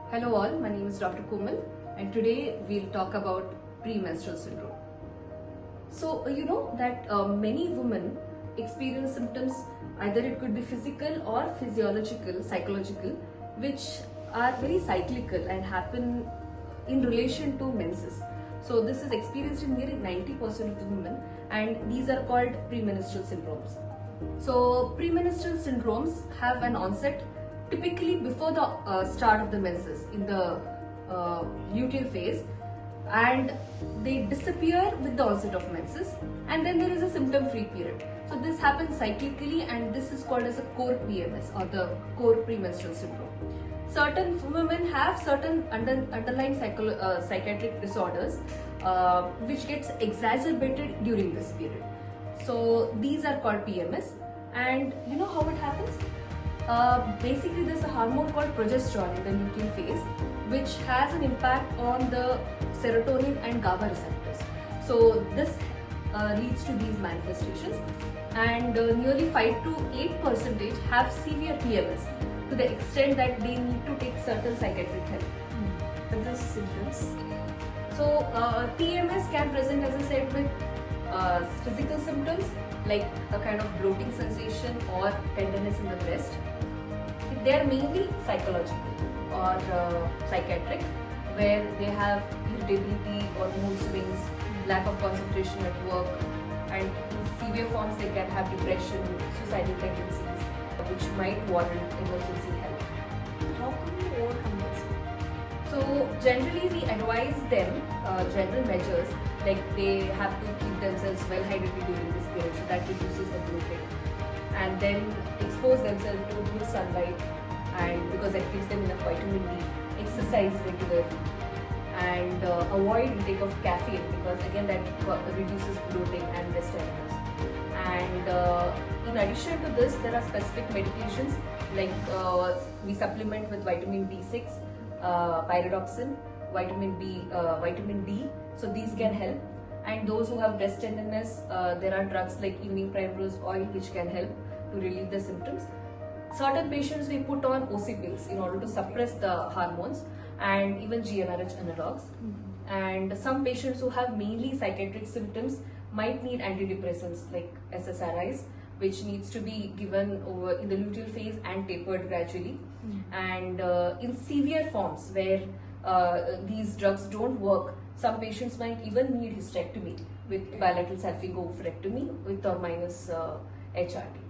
Hello all, my name is Dr. Komal and today we'll talk about premenstrual syndrome. So you know that many women experience symptoms, either it could be physical or physiological, psychological, which are very cyclical and happen in relation to menses. So this is experienced in nearly 90% of the women and these are called premenstrual syndromes. So premenstrual syndromes have an onset typically before the start of the menses in the luteal phase, and they disappear with the onset of menses, and then there is a symptom-free period. So this happens cyclically and this is called as a core PMS or the core premenstrual syndrome. Certain women have certain underlying psychiatric disorders which gets exacerbated during this period. So these are called PMS, and you know how it happens? Basically there's a hormone called progesterone in the luteal phase which has an impact on the serotonin and GABA receptors. So this leads to these manifestations, and nearly 5 to 8% have severe PMS to the extent that they need to take certain psychiatric help. What are the symptoms? So PMS can present, as I said, with physical symptoms like a kind of bloating sensation or tenderness in the breast. They are mainly psychological or psychiatric, where they have irritability or mood swings, lack of concentration at work, and in severe forms they can have depression, suicidal tendencies, which might warrant emergency help. How can we overcome this? So generally we advise them general measures like they have to keep themselves well hydrated during this period, so that reduces the bloating, and then expose themselves to good sunlight, and because that gives them enough vitamin D, exercise regularly, and avoid intake of caffeine because again that reduces bloating and breast tenderness. And in addition to this, there are specific medications like we supplement with vitamin B6, pyridoxine, vitamin D, so these can help. And those who have breast tenderness, there are drugs like evening primrose oil which can help to relieve the symptoms. Certain patients we put on OC pills in order to suppress the hormones, and even GnRH analogs. And some patients who have mainly psychiatric symptoms might need antidepressants like SSRIs, which needs to be given over in the luteal phase and tapered gradually. And in severe forms where these drugs don't work, some patients might even need hysterectomy with bilateral salpingo-oophorectomy with or minus HRT.